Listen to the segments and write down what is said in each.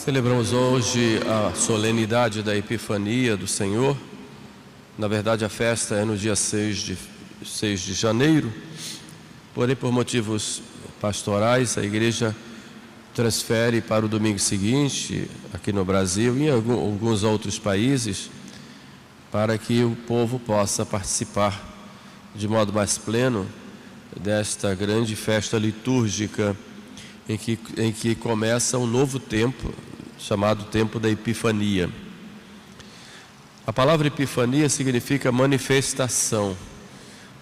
Celebramos hoje a solenidade da Epifania do Senhor. Na verdade, a festa é no dia 6 de janeiro, porém, por motivos pastorais, a igreja transfere para o domingo seguinte, aqui no Brasil e em alguns outros países, para que o povo possa participar de modo mais pleno desta grande festa litúrgica em que começa um novo tempo, chamado tempo da Epifania. A palavra Epifania significa manifestação.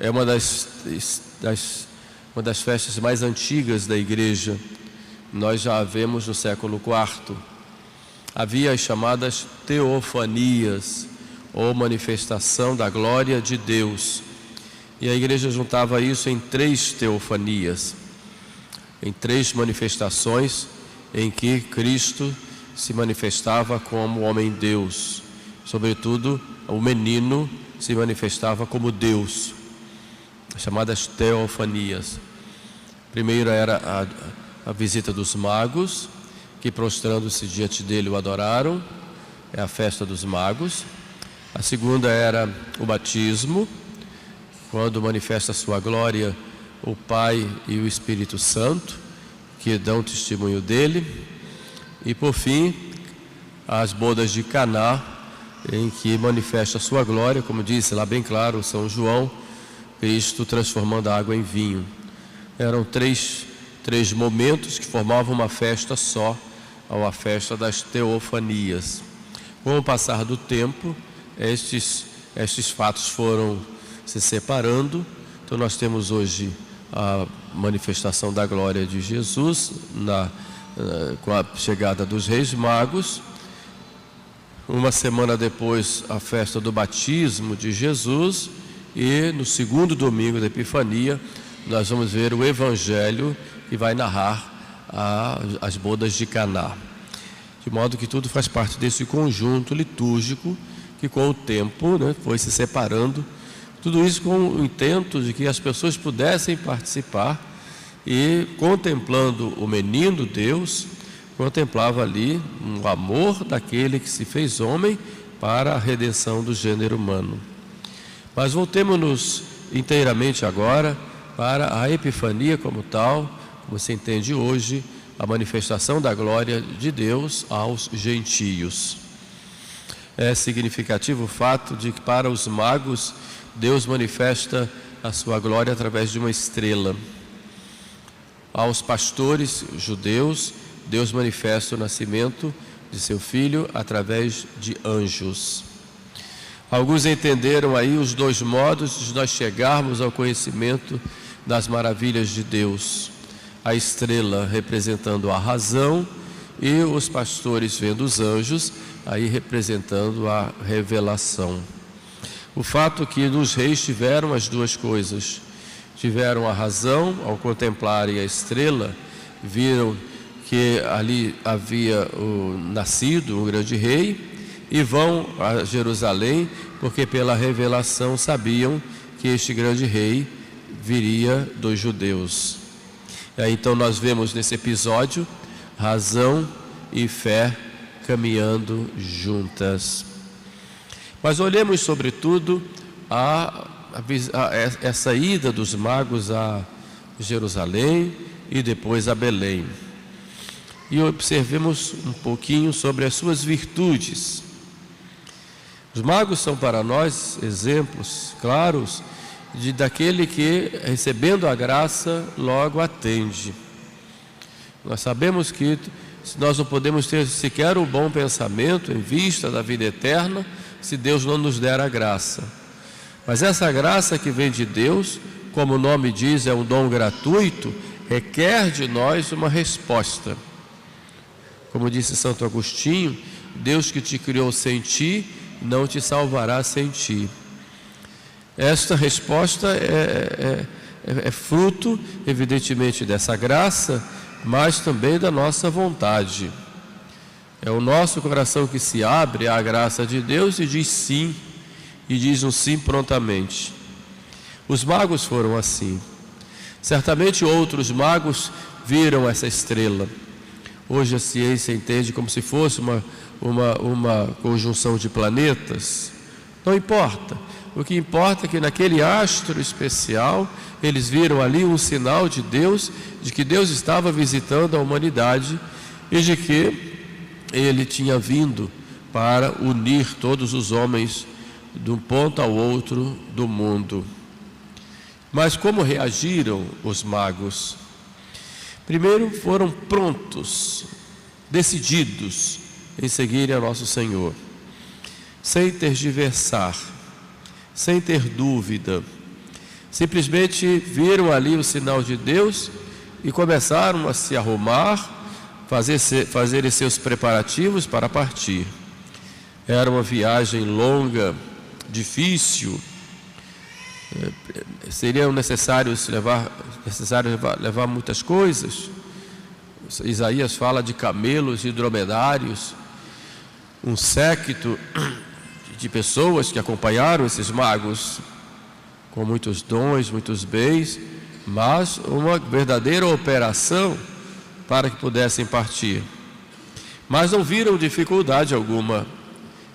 É uma das festas mais antigas da igreja. Nós já a vemos no século IV. Havia as chamadas teofanias, ou manifestação da glória de Deus. E a igreja juntava isso em 3 teofanias, em 3 manifestações em que Cristo se manifestava como homem-Deus. Sobretudo, o menino se manifestava como Deus, chamadas teofanias. Primeiro era a visita dos magos, que prostrando-se diante dele o adoraram, é a festa dos magos. A segunda era o batismo, quando manifesta a sua glória o Pai e o Espírito Santo, que dão testemunho dele. E por fim, as bodas de Caná, em que manifesta a sua glória, como disse lá bem claro São João, Cristo transformando a água em vinho. Eram três momentos que formavam uma festa só, a festa das teofanias. Com o passar do tempo, estes fatos foram se separando. Então nós temos hoje a manifestação da glória de Jesus com a chegada dos Reis Magos. Uma semana depois, a festa do batismo de Jesus. E no segundo domingo da Epifania, nós vamos ver o Evangelho que vai narrar as bodas de Caná. De modo que tudo faz parte desse conjunto litúrgico que com o tempo foi se separando. Tudo isso com o intento de que as pessoas pudessem participar e, contemplando o menino Deus, contemplava ali o amor daquele que se fez homem para a redenção do gênero humano. Mas voltemos-nos inteiramente agora para a Epifania como tal, como se entende hoje, a manifestação da glória de Deus aos gentios. É significativo o fato de que para os magos Deus manifesta a sua glória através de uma estrela. Aos pastores judeus, Deus manifesta o nascimento de seu filho através de anjos. Alguns entenderam aí os 2 modos de nós chegarmos ao conhecimento das maravilhas de Deus. A estrela representando a razão e os pastores vendo os anjos, aí representando a revelação. O fato que nos reis tiveram as 2 coisas. Tiveram a razão ao contemplarem a estrela, viram que ali havia nascido um grande rei, e vão a Jerusalém, porque pela revelação sabiam que este grande rei viria dos judeus. E aí, então nós vemos nesse episódio razão e fé caminhando juntas. Mas olhemos sobretudo essa ida dos magos a Jerusalém e depois a Belém. E observemos um pouquinho sobre as suas virtudes. Os magos são para nós exemplos claros daquele que, recebendo a graça, logo atende. Nós sabemos que nós não podemos ter sequer um bom pensamento em vista da vida eterna se Deus não nos der a graça. Mas essa graça que vem de Deus, como o nome diz, é um dom gratuito, requer de nós uma resposta. Como disse Santo Agostinho, Deus que te criou sem ti, não te salvará sem ti. Esta resposta é fruto, evidentemente, dessa graça, mas também da nossa vontade. É o nosso coração que se abre à graça de Deus e diz sim, e diz um sim prontamente. Os magos foram assim. Certamente outros magos viram essa estrela. hoje a ciência entende como se fosse uma conjunção de planetas. Não importa. O que importa é que naquele astro especial, eles viram ali um sinal de Deus, de que Deus estava visitando a humanidade e de que Ele tinha vindo para unir todos os homens de um ponto ao outro do mundo. Mas como reagiram os magos? Primeiro, foram prontos, decididos em seguirem a nosso Senhor, sem tergiversar, sem ter dúvida. Simplesmente viram ali o sinal de Deus e começaram a se arrumar, fazerem seus preparativos para partir. Era uma viagem longa, difícil. Seria necessário levar muitas coisas. Isaías fala de camelos e dromedários, um séquito de pessoas que acompanharam esses magos, com muitos dons, muitos bens, mas uma verdadeira operação para que pudessem partir. Mas não viram dificuldade alguma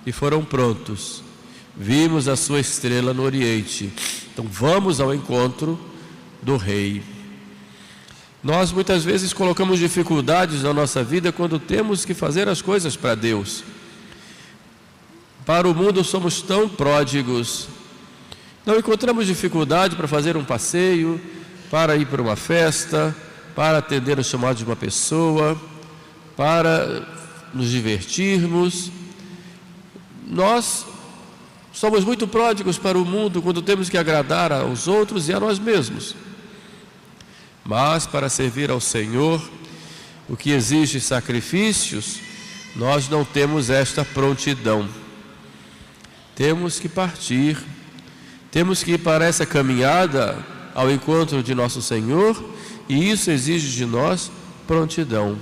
e foram prontos. Vimos a sua estrela no Oriente, então vamos ao encontro do Rei. Nós muitas vezes colocamos dificuldades na nossa vida quando temos que fazer as coisas para Deus. Para o mundo somos tão pródigos, não encontramos dificuldade para fazer um passeio, para ir para uma festa, para atender o chamado de uma pessoa, para nos divertirmos. Nós somos muito pródigos para o mundo quando temos que agradar aos outros e a nós mesmos. Mas para servir ao Senhor, o que exige sacrifícios, nós não temos esta prontidão. Temos que partir, temos que ir para essa caminhada ao encontro de nosso Senhor, e isso exige de nós prontidão.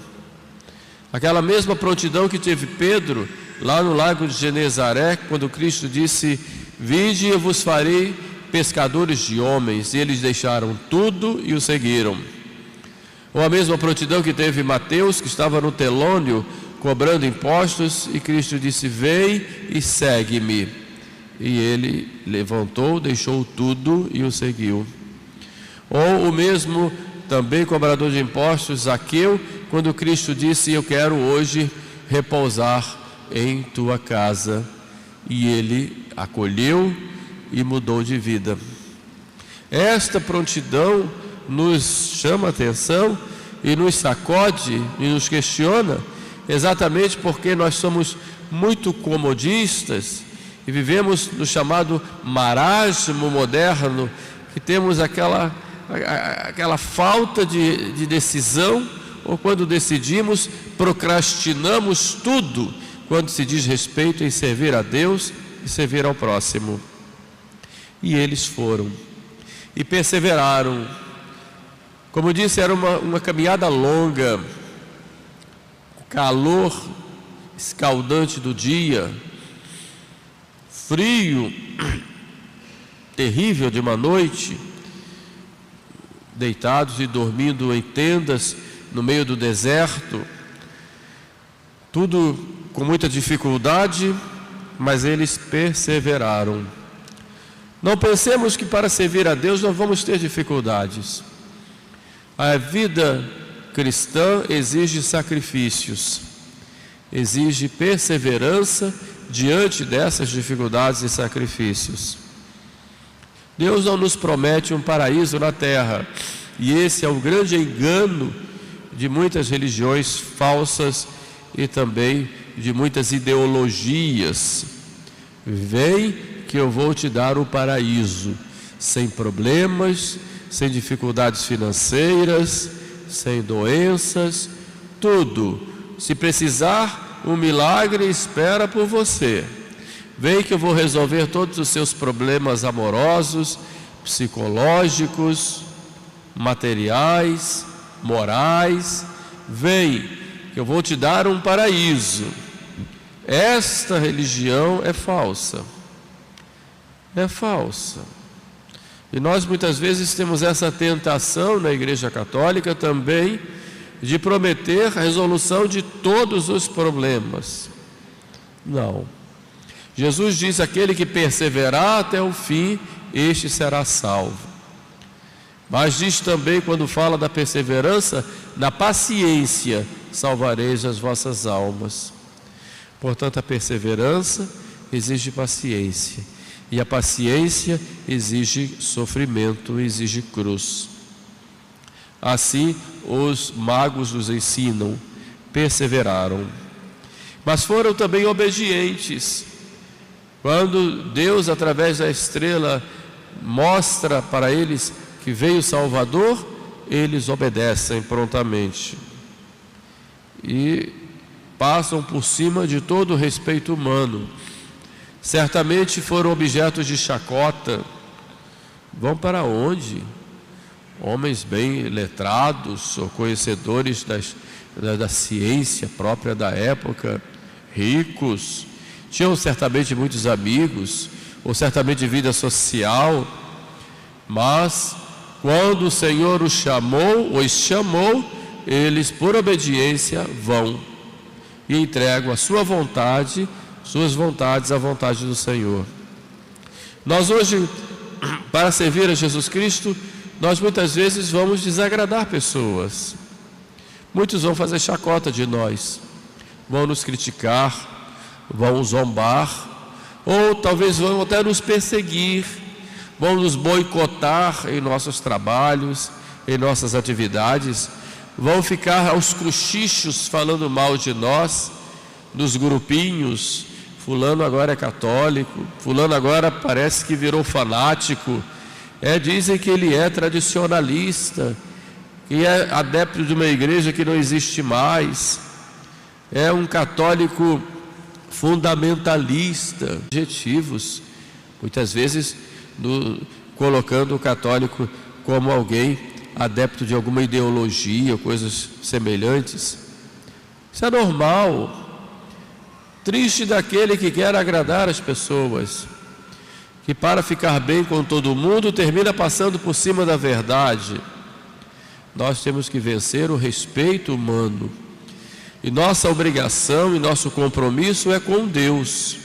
Aquela mesma prontidão que teve Pedro lá no lago de Genezaré, quando Cristo disse: vinde, eu vos farei pescadores de homens, e eles deixaram tudo e o seguiram. Ou a mesma prontidão que teve Mateus, que estava no telônio cobrando impostos, e Cristo disse: vem e segue-me. E ele levantou, deixou tudo e o seguiu. Ou o mesmo também cobrador de impostos, Zaqueu, quando Cristo disse: eu quero hoje repousar em tua casa, e ele acolheu e mudou de vida. Esta prontidão nos chama a atenção e nos sacode e nos questiona, exatamente porque nós somos muito comodistas e vivemos no chamado marasmo moderno, que temos aquela falta de decisão, ou quando decidimos, procrastinamos tudo quando se diz respeito em servir a Deus e servir ao próximo. E eles foram e perseveraram. Como disse, era uma caminhada longa, o calor escaldante do dia, frio terrível de uma noite, deitados e dormindo em tendas no meio do deserto, tudo com muita dificuldade, mas eles perseveraram. Não pensemos que para servir a Deus nós vamos ter dificuldades. A vida cristã exige sacrifícios, exige perseverança diante dessas dificuldades e sacrifícios. Deus não nos promete um paraíso na terra, e esse é o grande engano de muitas religiões falsas e também de muitas ideologias. Vem que eu vou te dar o paraíso, sem problemas, sem dificuldades financeiras, sem doenças, tudo. Se precisar, um milagre espera por você. Vem que eu vou resolver todos os seus problemas amorosos, psicológicos, materiais, morais. Vem que eu vou te dar um paraíso. Esta religião é falsa. É falsa. E nós muitas vezes temos essa tentação na Igreja Católica também de prometer a resolução de todos os problemas. Não. Jesus diz: aquele que perseverar até o fim, este será salvo. Mas diz também, quando fala da perseverança, na paciência salvareis as vossas almas. Portanto, a perseverança exige paciência, e a paciência exige sofrimento, exige cruz. Assim, os magos nos ensinam, perseveraram, mas foram também obedientes. Quando Deus, através da estrela, mostra para eles que veio o Salvador, eles obedecem prontamente e passam por cima de todo o respeito humano. Certamente foram objetos de chacota. Vão para onde? Homens bem letrados ou conhecedores da ciência própria da época, ricos, tinham certamente muitos amigos, ou certamente vida social, mas quando o Senhor os chamou, eles por obediência vão e entregam a sua vontade, suas vontades à vontade do Senhor. Nós hoje, para servir a Jesus Cristo, nós muitas vezes vamos desagradar pessoas. Muitos vão fazer chacota de nós, vão nos criticar, vão zombar, ou talvez vão até nos perseguir, vão nos boicotar em nossos trabalhos, em nossas atividades, vão ficar aos cochichos falando mal de nós, nos grupinhos. Fulano agora é católico, fulano agora parece que virou fanático, dizem que ele é tradicionalista, que é adepto de uma igreja que não existe mais, é um católico fundamentalista, objetivos, muitas vezes colocando o católico como alguém adepto de alguma ideologia, coisas semelhantes. Isso é normal. Triste daquele que quer agradar as pessoas, que para ficar bem com todo mundo termina passando por cima da verdade. Nós temos que vencer o respeito humano, e nossa obrigação e nosso compromisso é com Deus,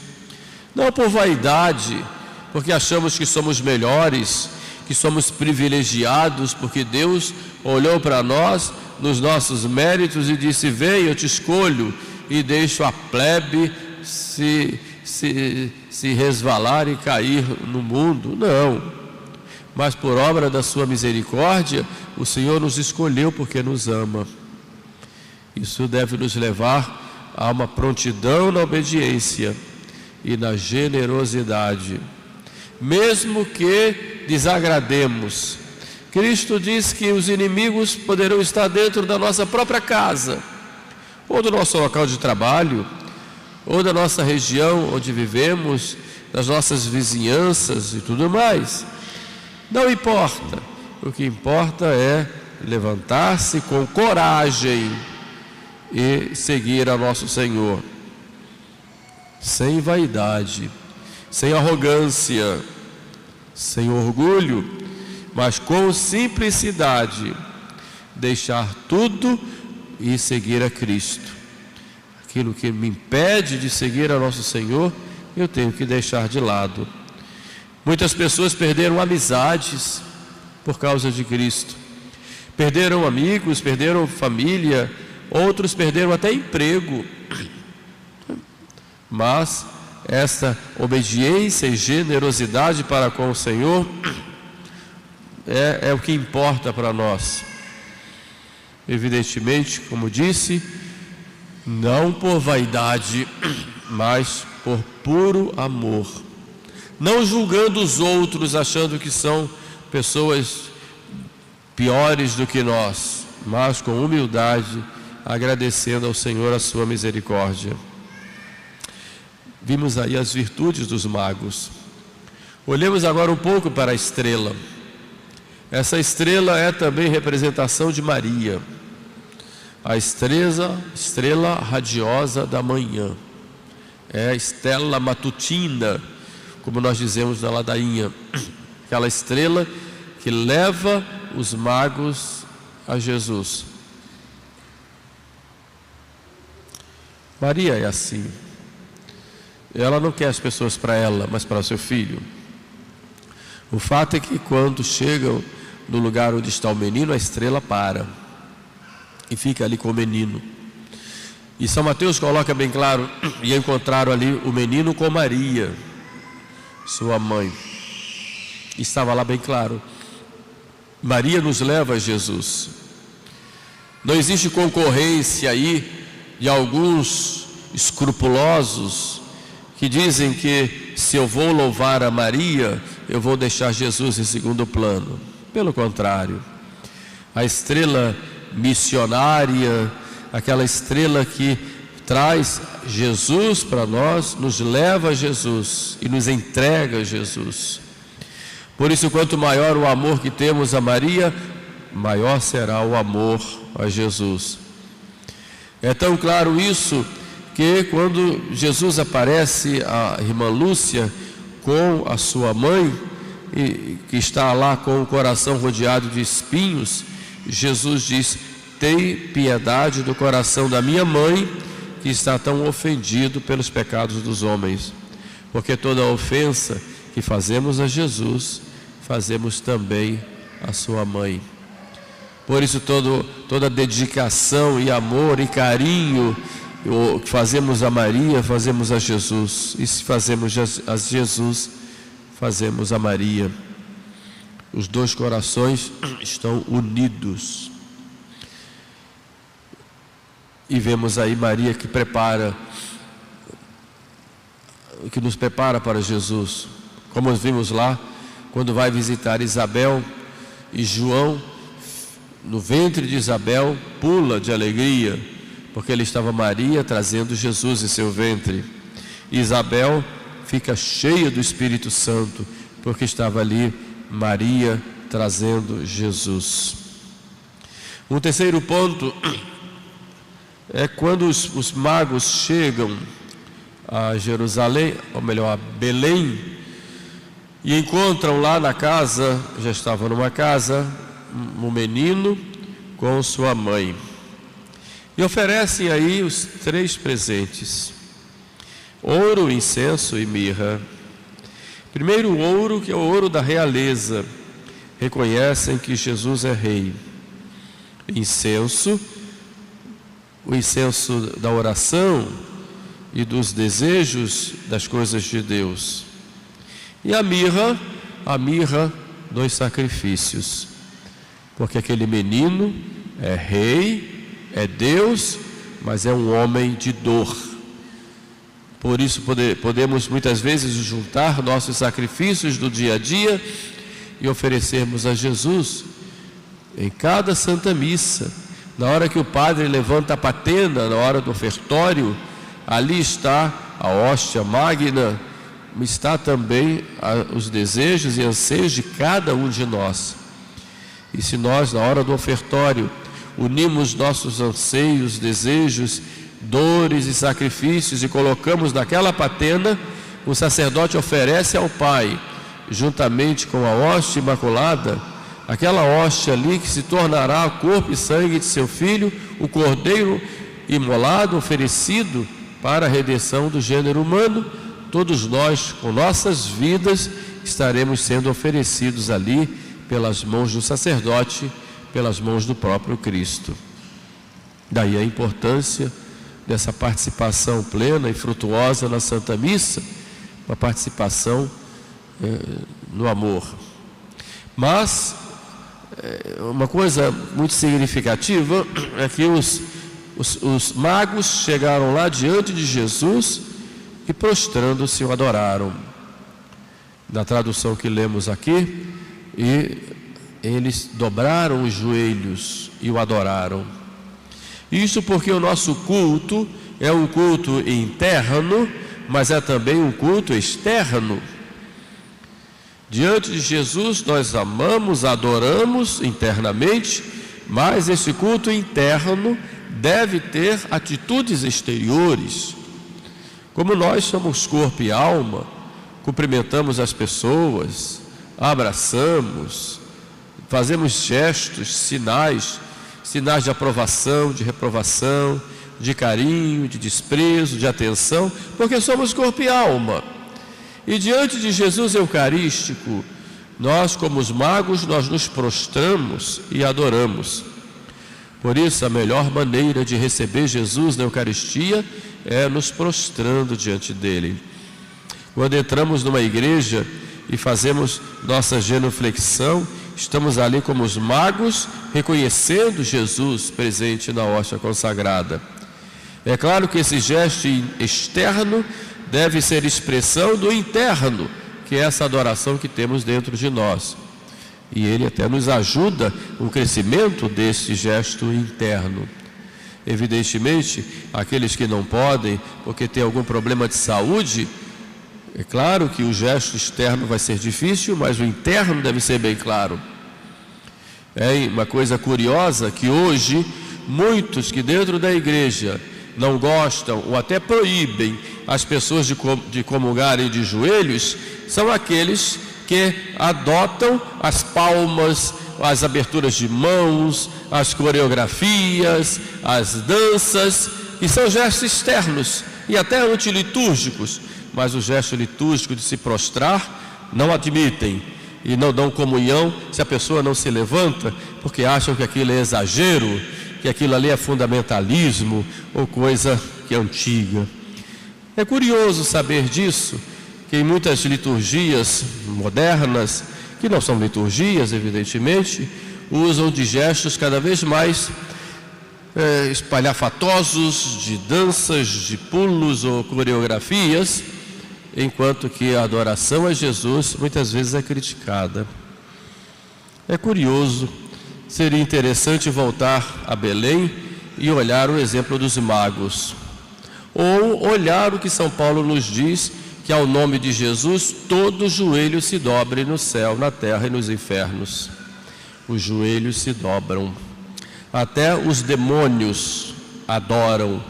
não por vaidade, porque achamos que somos melhores, que somos privilegiados, porque Deus olhou para nós nos nossos méritos e disse: vem, eu te escolho e deixo a plebe se resvalar e cair no mundo. Não, mas por obra da sua misericórdia, o Senhor nos escolheu porque nos ama. Isso deve nos levar a uma prontidão na obediência e na generosidade, mesmo que desagrademos. Cristo diz que os inimigos poderão estar dentro da nossa própria casa, ou do nosso local de trabalho, ou da nossa região onde vivemos, das nossas vizinhanças e tudo mais. Não importa, o que importa é levantar-se com coragem e seguir a nosso Senhor, sem vaidade, sem arrogância, sem orgulho, mas com simplicidade, deixar tudo e seguir a Cristo. Aquilo que me impede de seguir a nosso Senhor, eu tenho que deixar de lado. Muitas pessoas perderam amizades por causa de Cristo, perderam amigos, perderam família, outros perderam até emprego. Mas essa obediência e generosidade para com o Senhor é o que importa para nós. Evidentemente, como disse, não por vaidade, mas por puro amor, não julgando os outros, achando que são pessoas piores do que nós, mas com humildade, agradecendo ao Senhor a sua misericórdia. Vimos aí as virtudes dos magos. Olhemos agora um pouco para a estrela. Essa estrela é também representação de Maria, a estrela radiosa da manhã, é a Stella Matutina, como nós dizemos na ladainha, aquela estrela que leva os magos a Jesus. Maria é assim. Ela não quer as pessoas para ela, mas para o seu filho. O fato é que quando chegam no lugar onde está o menino, a estrela para e fica ali com o menino. E São Mateus coloca bem claro, e encontraram ali o menino com Maria, sua mãe. Estava lá bem claro. Maria nos leva a Jesus. Não existe concorrência aí de alguns escrupulosos que dizem que se eu vou louvar a Maria, eu vou deixar Jesus em segundo plano. Pelo contrário, a estrela missionária, aquela estrela que traz Jesus para nós, nos leva a Jesus e nos entrega a Jesus. Por isso, quanto maior o amor que temos a Maria, maior será o amor a Jesus. É tão claro isso que quando Jesus aparece à irmã Lúcia com a sua mãe, que está lá com o coração rodeado de espinhos, Jesus diz: tem piedade do coração da minha mãe, que está tão ofendido pelos pecados dos homens. Porque toda ofensa que fazemos a Jesus, fazemos também a sua mãe. Por isso toda dedicação e amor e carinho que fazemos a Maria, fazemos a Jesus. E se fazemos a Jesus, fazemos a Maria. Os dois corações estão unidos. E vemos aí Maria que nos prepara para Jesus. Como vimos lá, quando vai visitar Isabel, e João, no ventre de Isabel, pula de alegria, porque ele estava Maria trazendo Jesus em seu ventre. E Isabel fica cheia do Espírito Santo, porque estava ali Maria trazendo Jesus. Um terceiro ponto é quando os magos chegam a Jerusalém, ou melhor, a Belém, e encontram lá na casa, já estava numa casa, um menino com sua mãe. E oferecem aí os 3 presentes: ouro, incenso e mirra. Primeiro o ouro, que é o ouro da realeza. Reconhecem que Jesus é rei. Incenso, o incenso da oração e dos desejos das coisas de Deus. E a mirra dos sacrifícios. Porque aquele menino é rei, é Deus, mas é um homem de dor. Por isso podemos muitas vezes juntar nossos sacrifícios do dia a dia e oferecermos a Jesus em cada Santa Missa. Na hora que o padre levanta a patena, na hora do ofertório, ali está a hóstia magna, está também os desejos e anseios de cada um de nós. E se nós, na hora do ofertório, unimos nossos anseios, desejos, dores e sacrifícios e colocamos naquela patena, o sacerdote oferece ao Pai, juntamente com a hóstia imaculada, aquela hóstia ali que se tornará o corpo e sangue de seu Filho, o Cordeiro imolado, oferecido para a redenção do gênero humano. Todos nós, com nossas vidas, estaremos sendo oferecidos ali pelas mãos do sacerdote, pelas mãos do próprio Cristo. Daí a importância dessa participação plena e frutuosa na Santa Missa, uma participação no amor. Mas uma coisa muito significativa é que os magos chegaram lá diante de Jesus e prostrando-se o adoraram. Na tradução que lemos aqui, e eles dobraram os joelhos e o adoraram. Isso porque o nosso culto é um culto interno, mas é também um culto externo. Diante de Jesus nós amamos, adoramos internamente, mas esse culto interno deve ter atitudes exteriores. Como nós somos corpo e alma, cumprimentamos as pessoas, abraçamos, fazemos gestos, sinais de aprovação, de reprovação, de carinho, de desprezo, de atenção, porque somos corpo e alma. E diante de Jesus Eucarístico, nós, como os magos, nós nos prostramos e adoramos. Por isso, a melhor maneira de receber Jesus na Eucaristia é nos prostrando diante dele. Quando entramos numa igreja e fazemos nossa genuflexão, estamos ali como os magos, reconhecendo Jesus presente na hóstia consagrada. É claro que esse gesto externo deve ser expressão do interno, que é essa adoração que temos dentro de nós. E ele até nos ajuda no crescimento desse gesto interno. Evidentemente, aqueles que não podem, porque tem algum problema de saúde, é claro que o gesto externo vai ser difícil, mas o interno deve ser bem claro. É uma coisa curiosa que hoje, muitos que dentro da igreja não gostam ou até proíbem as pessoas de comungarem de joelhos, são aqueles que adotam as palmas, as aberturas de mãos, as coreografias, as danças, que são gestos externos e até antilitúrgicos, mas o gesto litúrgico de se prostrar não admitem e não dão comunhão se a pessoa não se levanta, porque acham que aquilo é exagero, que aquilo ali é fundamentalismo ou coisa que é antiga. É curioso saber disso, que em muitas liturgias modernas, que não são liturgias, evidentemente, usam de gestos cada vez mais espalhafatosos, de danças, de pulos ou coreografias, enquanto que a adoração a Jesus muitas vezes é criticada. É curioso, seria interessante voltar a Belém e olhar o exemplo dos magos, ou olhar o que São Paulo nos diz, que ao nome de Jesus todo joelho se dobre no céu, na terra e nos infernos. Os joelhos se dobram, até os demônios adoram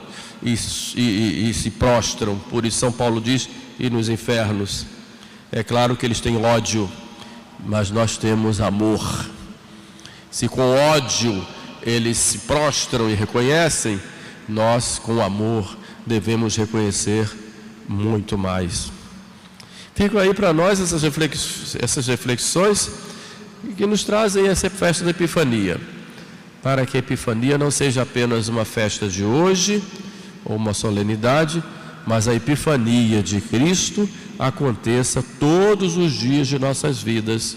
e se prostram. Por isso São Paulo diz, e nos infernos. É claro que eles têm ódio, mas nós temos amor. Se com ódio eles se prostram e reconhecem, nós com amor devemos reconhecer muito mais. Ficam aí para nós essas reflexões que nos trazem essa festa da Epifania, para que a Epifania não seja apenas uma festa de hoje ou uma solenidade, mas a Epifania de Cristo aconteça todos os dias de nossas vidas,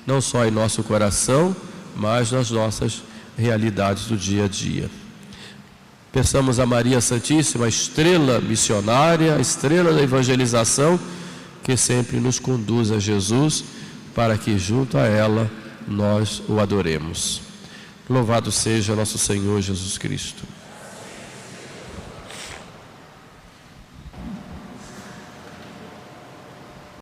não só em nosso coração, mas nas nossas realidades do dia a dia. Peçamos a Maria Santíssima, a estrela missionária, a estrela da evangelização, que sempre nos conduz a Jesus, para que junto a ela nós o adoremos. Louvado seja nosso Senhor Jesus Cristo.